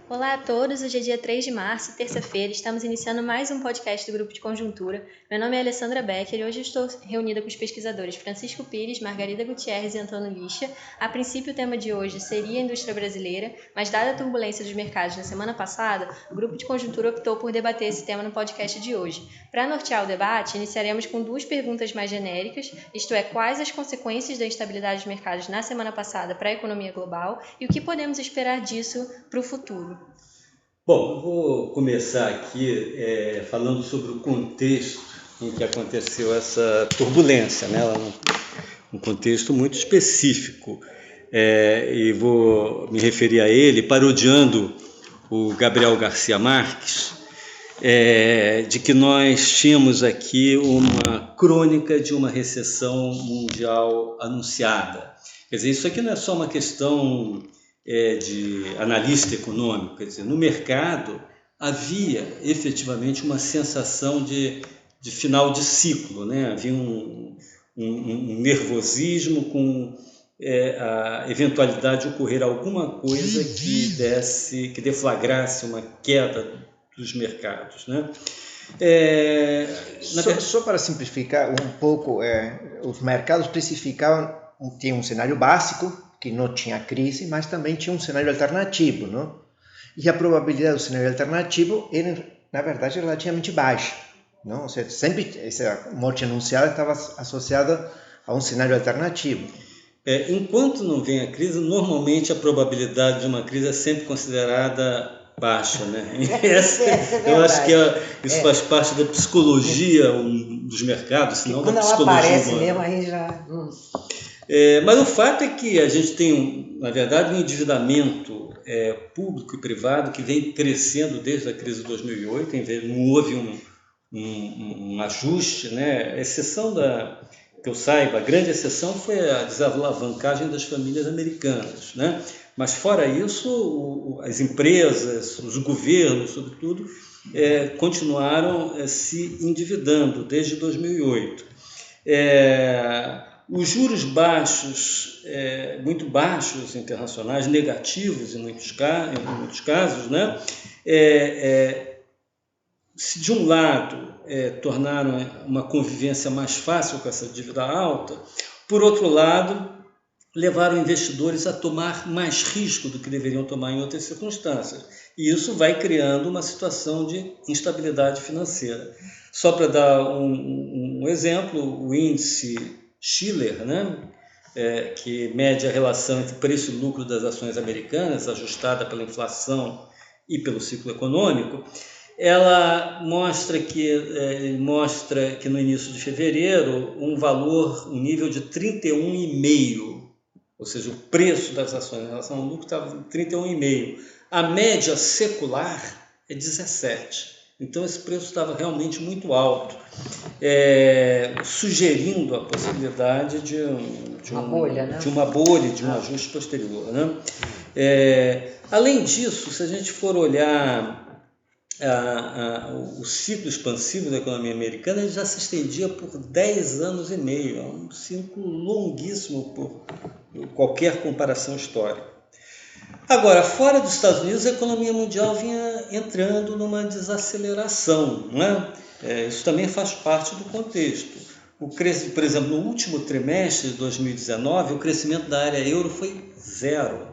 Olá a todos, hoje é dia 3 de março, terça-feira, estamos iniciando mais um podcast do Grupo de Conjuntura. Meu nome é Alessandra Becker e hoje estou reunida com os pesquisadores Francisco Pires, Margarida Gutierrez e Antônio Lixa. A princípio o tema de hoje seria a indústria brasileira, mas dada a turbulência dos mercados na semana passada, o Grupo de Conjuntura optou por debater esse tema no podcast de hoje. Para nortear o debate, iniciaremos com duas perguntas mais genéricas, isto é, quais as consequências da instabilidade dos mercados na semana passada para a economia global e o que podemos esperar disso para o futuro. Bom, eu vou começar aqui falando sobre o contexto em que aconteceu essa turbulência, né? Um contexto muito específico, e vou me referir a ele parodiando o Gabriel Garcia Marques, de que nós tínhamos aqui uma crônica de uma recessão mundial anunciada. Quer dizer, isso aqui não é só uma questão de analista econômico, quer dizer, no mercado havia efetivamente uma sensação de final de ciclo, né? Havia um nervosismo com a eventualidade de ocorrer alguma coisa que deflagrasse uma queda dos mercados, né? Só para simplificar um pouco, os mercados precificavam, tinha um cenário básico, que não tinha crise, mas também tinha um cenário alternativo, não? E a probabilidade do cenário alternativo era, na verdade, relativamente baixa, não? Ou seja, sempre essa morte anunciada estava associada a um cenário alternativo. Enquanto não vem a crise, normalmente a probabilidade de uma crise é sempre considerada baixa, né? Eu acho que isso faz parte da psicologia dos mercados, se não da psicologia humana. Quando ela aparece humana. mesmo, aí já... Mas o fato é que a gente tem, na verdade, um endividamento público e privado que vem crescendo desde a crise de 2008, não houve um ajuste, né? A exceção que eu saiba, a grande exceção foi a desalavancagem das famílias americanas, né? Mas fora isso, as empresas, os governos, sobretudo, continuaram se endividando desde 2008. Os juros baixos, muito baixos internacionais, negativos em muitos casos, né? Se de um lado tornaram uma convivência mais fácil com essa dívida alta, por outro lado, levaram investidores a tomar mais risco do que deveriam tomar em outras circunstâncias. E isso vai criando uma situação de instabilidade financeira. Só para dar um exemplo, o índice Shiller, né, que mede a relação entre preço e lucro das ações americanas, ajustada pela inflação e pelo ciclo econômico, ela mostra que no início de fevereiro um nível de 31,5, ou seja, o preço das ações em relação ao lucro estava em 31,5. A média secular é 17. Então esse preço estava realmente muito alto, sugerindo a possibilidade de uma bolha, de um ajuste posterior, né? Além disso, se a gente for olhar o ciclo expansivo da economia americana, ele já se estendia por 10 anos e meio, é um ciclo longuíssimo por qualquer comparação histórica. Agora, fora dos Estados Unidos, a economia mundial vinha entrando numa desaceleração, não é? Isso também faz parte do contexto. Por exemplo, no último trimestre de 2019, o crescimento da área euro foi 0.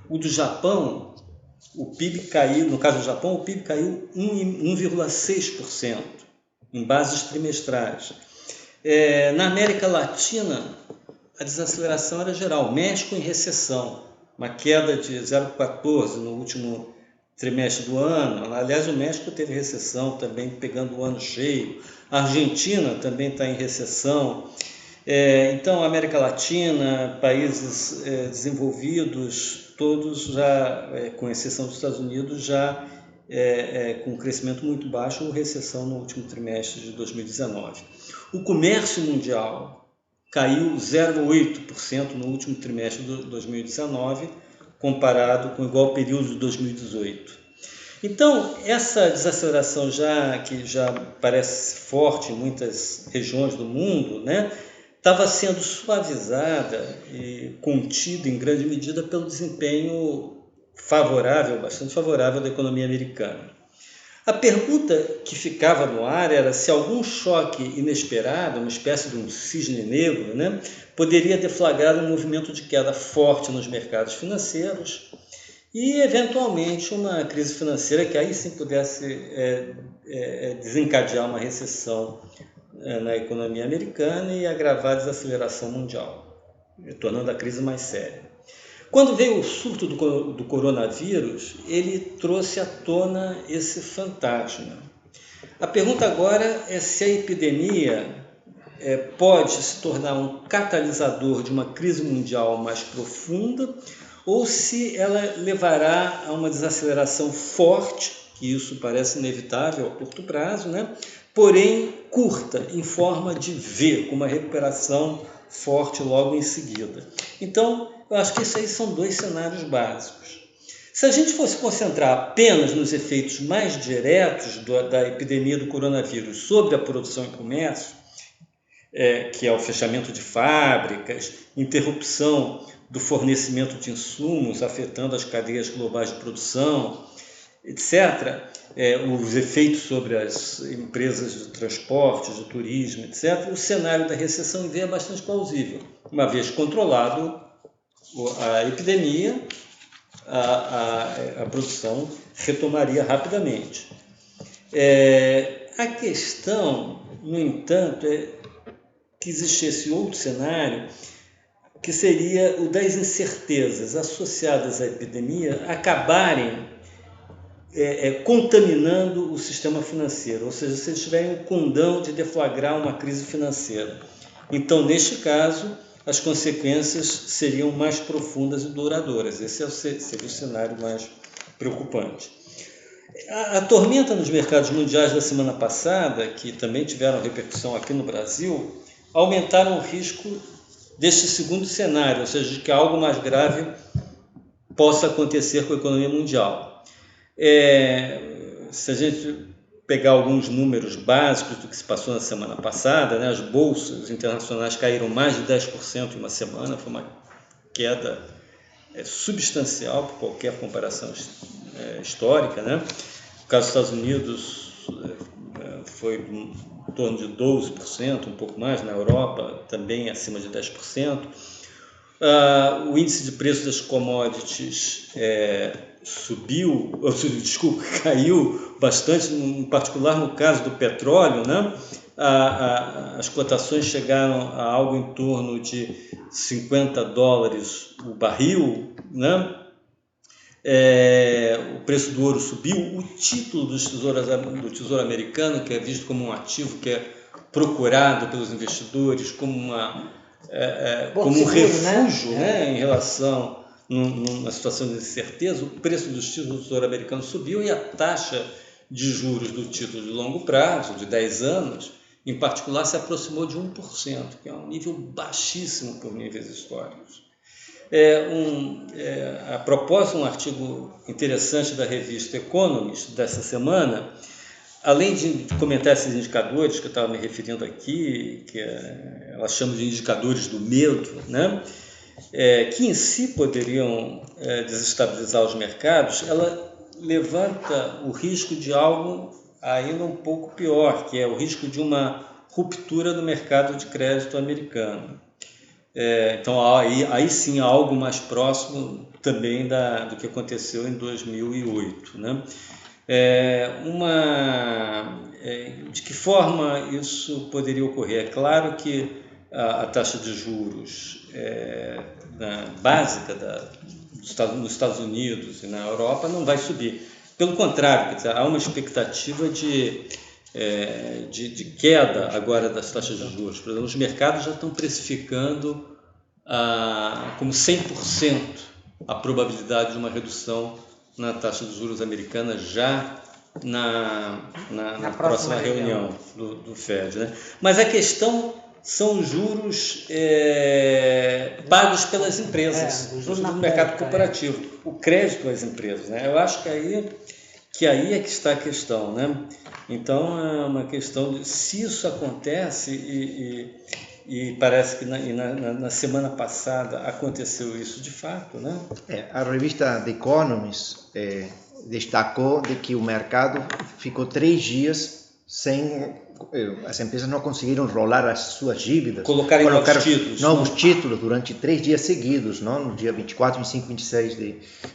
O do Japão, o PIB caiu, no caso do Japão, o PIB caiu 1,6% em bases trimestrais. Na América Latina, a desaceleração era geral. México em recessão, uma queda de 0,14% no último trimestre do ano. Aliás, o México teve recessão também, pegando o ano cheio. A Argentina também está em recessão. Então, a América Latina, países desenvolvidos, todos já, com exceção dos Estados Unidos, já com um crescimento muito baixo ou recessão no último trimestre de 2019. O comércio mundial caiu 0,8% no último trimestre de 2019, comparado com o igual período de 2018. Então, essa desaceleração que já parece forte em muitas regiões do mundo, né, estava sendo suavizada e contida em grande medida pelo desempenho favorável, bastante favorável da economia americana. A pergunta que ficava no ar era se algum choque inesperado, uma espécie de um cisne negro, né, poderia deflagrar um movimento de queda forte nos mercados financeiros e, eventualmente, uma crise financeira que aí sim pudesse desencadear uma recessão na economia americana e agravar a desaceleração mundial, tornando a crise mais séria. Quando veio o surto do coronavírus, ele trouxe à tona esse fantasma. A pergunta agora é se a epidemia pode se tornar um catalisador de uma crise mundial mais profunda ou se ela levará a uma desaceleração forte, que isso parece inevitável a curto prazo, né? Porém curta, em forma de V, com uma recuperação forte logo em seguida. Então, eu acho que esses aí são dois cenários básicos. Se a gente fosse concentrar apenas nos efeitos mais diretos da epidemia do coronavírus sobre a produção e comércio, que é o fechamento de fábricas, interrupção do fornecimento de insumos, afetando as cadeias globais de produção, etc., os efeitos sobre as empresas de transporte, de turismo, etc., o cenário da recessão é bastante plausível. Uma vez controlado a epidemia, a produção retomaria rapidamente. A questão, no entanto, é que existisse outro cenário, que seria o das incertezas associadas à epidemia acabarem contaminando o sistema financeiro, ou seja, se eles tiverem o condão de deflagrar uma crise financeira. Então, neste caso, as consequências seriam mais profundas e duradouras. Esse seria o cenário mais preocupante. A tormenta nos mercados mundiais da semana passada, que também tiveram repercussão aqui no Brasil, aumentaram o risco deste segundo cenário, ou seja, de que algo mais grave possa acontecer com a economia mundial. Se a gente pegar alguns números básicos do que se passou na semana passada, né, as bolsas internacionais caíram mais de 10% em uma semana, foi uma queda substancial por qualquer comparação histórica, né? No caso dos Estados Unidos foi em torno de 12%, um pouco mais, na Europa também acima de 10%. O índice de preço das commodities caiu bastante, em particular no caso do petróleo, né? As cotações chegaram a algo em torno de $50 o barril, né? O preço do ouro subiu, o título do Tesouro Americano, que é visto como um ativo que é procurado pelos investidores como um refúgio, né? Em relação numa situação de incerteza, o preço dos títulos do Tesouro Americano subiu e a taxa de juros do título de longo prazo, de 10 anos, em particular, se aproximou de 1%, que é um nível baixíssimo por níveis históricos. A propósito, um artigo interessante da revista Economist dessa semana, além de comentar esses indicadores que eu estava me referindo aqui, que ela chama de indicadores do medo, né? Que em si poderiam desestabilizar os mercados, ela levanta o risco de algo ainda um pouco pior, que é o risco de uma ruptura do mercado de crédito americano. Então, aí sim, algo mais próximo também do que aconteceu em 2008. Né? De que forma isso poderia ocorrer? É claro que a taxa de juros básica nos Estados Unidos e na Europa não vai subir. Pelo contrário, quer dizer, há uma expectativa de queda agora das taxas de juros. Por exemplo, os mercados já estão precificando como 100% a probabilidade de uma redução na taxa de juros americana já na próxima reunião do Fed. Né? Mas a questão são juros pagos pelas empresas, os juros do mercado corporativo, o crédito às empresas. Né? Eu acho que aí é que está a questão. Né? Então, é uma questão de se isso acontece E parece que na semana passada aconteceu isso de fato, né? A revista The Economist destacou de que o mercado ficou 3 dias sem... As empresas não conseguiram rolar as suas dívidas. Colocaram novos títulos durante 3 dias seguidos, não? No dia 24, 25, 26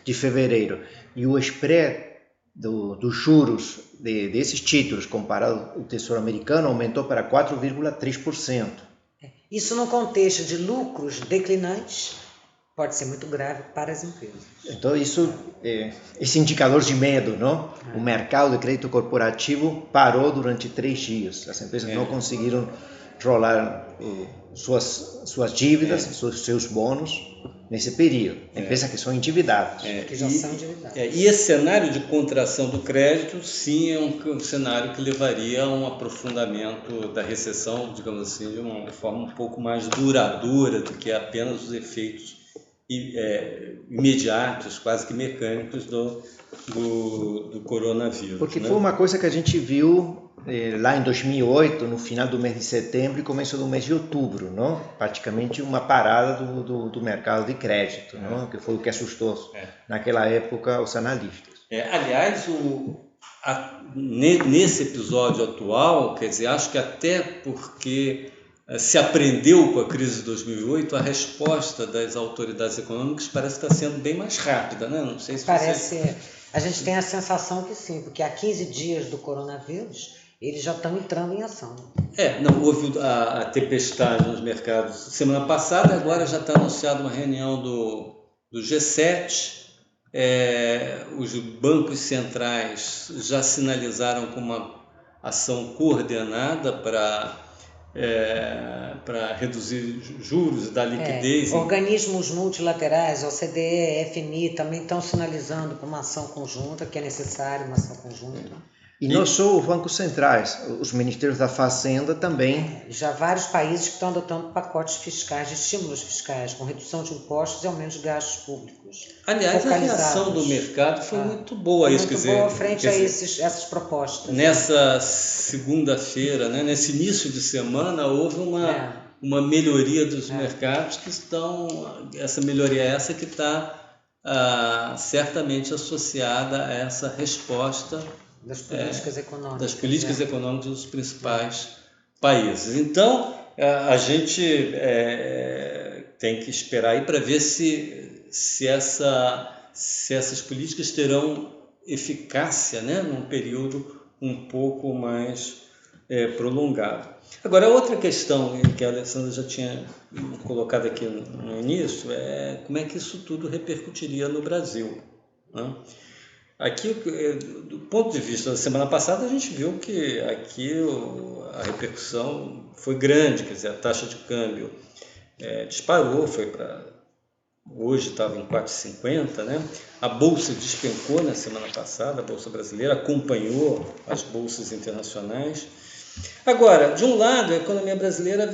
de fevereiro. E o spread dos juros desses títulos comparado ao Tesouro Americano aumentou para 4,3%. Isso no contexto de lucros declinantes pode ser muito grave para as empresas. Então esse indicador de medo, não? O mercado de crédito corporativo parou durante 3 dias. As empresas não conseguiram rolar suas dívidas, seus bônus nesse período. Empresas que são endividadas. Que já são endividadas. E esse cenário de contração do crédito, sim, é um cenário que levaria a um aprofundamento da recessão, digamos assim, de uma forma um pouco mais duradoura do que apenas os efeitos imediatos, quase que mecânicos do coronavírus. Porque foi uma coisa que a gente viu lá em 2008, no final do mês de setembro e começo do mês de outubro, não? Praticamente uma parada do mercado de crédito, não? Que foi o que assustou naquela época os analistas. Aliás, nesse episódio atual, quer dizer, acho que até porque se aprendeu com a crise de 2008, a resposta das autoridades econômicas parece estar sendo bem mais rápida, né? Não sei se parece. A gente tem a sensação que sim, porque há 15 dias do coronavírus, eles já estão entrando em ação. Não houve a tempestade nos mercados semana passada, agora já está anunciada uma reunião do G7. Os bancos centrais já sinalizaram com uma ação coordenada para reduzir juros e dar liquidez. Organismos multilaterais, OCDE, FMI, também estão sinalizando para uma ação conjunta, que é necessária uma ação conjunta. E não só os bancos centrais, os ministérios da Fazenda também. Já vários países que estão adotando pacotes fiscais, de estímulos fiscais, com redução de impostos e aumento de gastos públicos. Aliás, a reação do mercado foi muito boa. Muito boa frente a essas propostas. Nessa segunda-feira, né, nesse início de semana, houve uma melhoria dos mercados que estão... Essa melhoria que está certamente associada a essa resposta das políticas econômicas. Das políticas econômicas dos principais países. Então, a gente tem que esperar aí para ver se essas políticas terão eficácia, né, num período um pouco mais prolongado. Agora, outra questão que a Alessandra já tinha colocado aqui no início é como é que isso tudo repercutiria no Brasil, né? Aqui, do ponto de vista da semana passada, a gente viu que aqui a repercussão foi grande, quer dizer, a taxa de câmbio disparou, hoje estava em 4,50, né? A Bolsa despencou na semana passada, a Bolsa brasileira acompanhou as bolsas internacionais. Agora, de um lado, a economia brasileira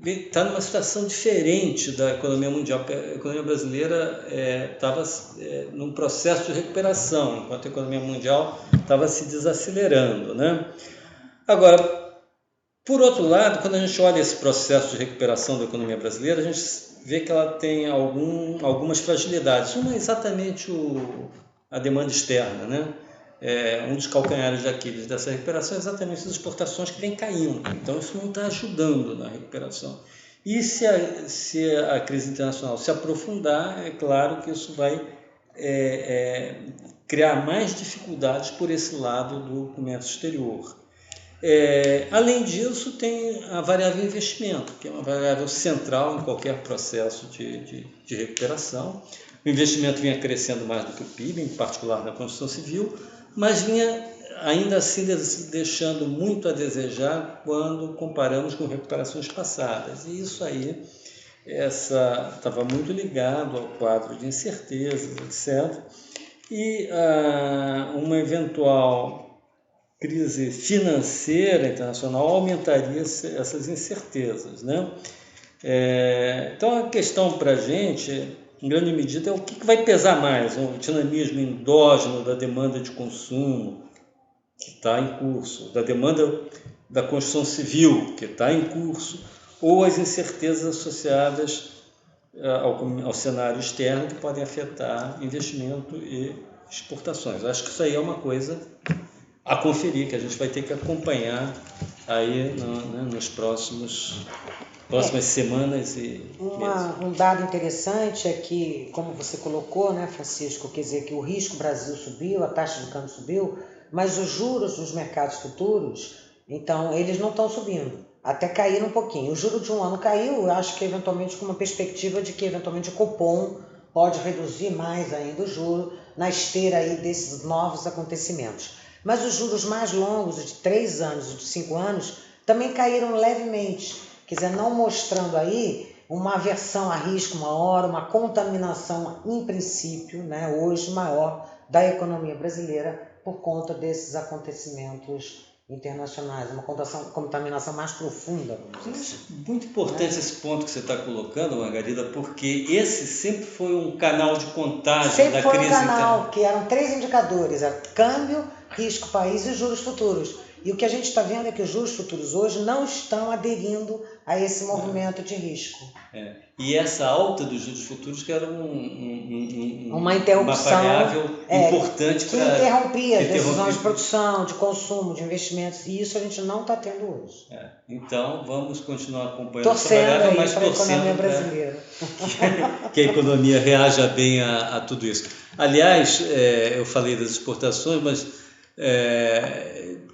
está numa situação diferente da economia mundial, porque a economia brasileira estava num processo de recuperação, enquanto a economia mundial estava se desacelerando, né? Agora, por outro lado, quando a gente olha esse processo de recuperação da economia brasileira, a gente vê que ela tem algumas fragilidades. Uma é exatamente a demanda externa, né? Um dos calcanhares de Aquiles dessa recuperação é exatamente as exportações que vem caindo. Então, isso não está ajudando na recuperação. E se a crise internacional se aprofundar, é claro que isso vai criar mais dificuldades por esse lado do comércio exterior. Além disso, tem a variável investimento, que é uma variável central em qualquer processo de recuperação. O investimento vinha crescendo mais do que o PIB, em particular na construção civil, mas vinha ainda assim deixando muito a desejar quando comparamos com recuperações passadas. E isso aí estava muito ligado ao quadro de incertezas, etc. E uma eventual crise financeira internacional aumentaria essas incertezas, né? Então, a questão para a gente, em grande medida, é o que vai pesar mais, o dinamismo endógeno da demanda de consumo, que está em curso, da demanda da construção civil, que está em curso, ou as incertezas associadas ao cenário externo que podem afetar investimento e exportações. Acho que isso aí é uma coisa a conferir, que a gente vai ter que acompanhar aí nos próximas semanas e meses. Um dado interessante é que, como você colocou, né, Francisco, quer dizer que o risco Brasil subiu, a taxa de câmbio subiu, mas os juros dos mercados futuros, então, eles não estão subindo. Até caíram um pouquinho. O juro de um ano caiu, eu acho que eventualmente com uma perspectiva de que eventualmente o Copom pode reduzir mais ainda o juro na esteira aí desses novos acontecimentos. Mas os juros mais longos, os de 3 anos, os de 5 anos, também caíram levemente. Quer dizer, não mostrando aí uma aversão a risco maior, uma contaminação, em princípio, né, hoje maior, da economia brasileira por conta desses acontecimentos internacionais, uma contaminação mais profunda. Muito importante esse ponto que você está colocando, Margarida, porque esse sempre foi um canal de contagem sempre da crise. Sempre foi um canal, que eram 3 indicadores, era câmbio, risco país e juros futuros. E o que a gente está vendo é que os juros futuros hoje não estão aderindo a esse movimento de risco. E essa alta dos juros futuros que era uma interrupção, uma variável importante que para interrompia as decisões de produção, de consumo, de investimentos, e isso a gente não está tendo hoje. Então vamos continuar acompanhando torcendo essa variável, mas para a economia brasileira. Que a economia reaja bem a tudo isso. Aliás, eu falei das exportações, mas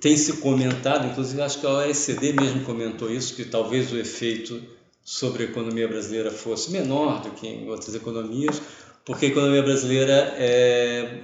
tem se comentado, inclusive acho que a OECD mesmo comentou isso, que talvez o efeito sobre a economia brasileira fosse menor do que em outras economias, porque a economia brasileira é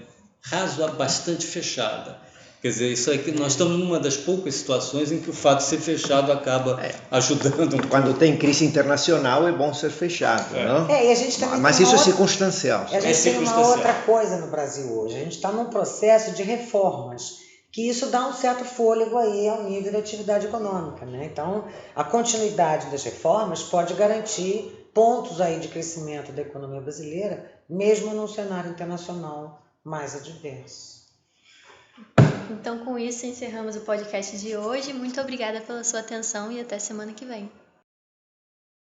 bastante fechada. Quer dizer, isso aqui, nós estamos numa das poucas situações em que o fato de ser fechado acaba ajudando. Quando tem crise internacional é bom ser fechado, não? E a gente também mas isso é circunstancial. A gente tem uma outra coisa no Brasil hoje. A gente está num processo de reformas, que isso dá um certo fôlego aí ao nível da atividade econômica, né? Então, a continuidade das reformas pode garantir pontos aí de crescimento da economia brasileira, mesmo num cenário internacional mais adverso. Então, com isso, encerramos o podcast de hoje. Muito obrigada pela sua atenção e até semana que vem.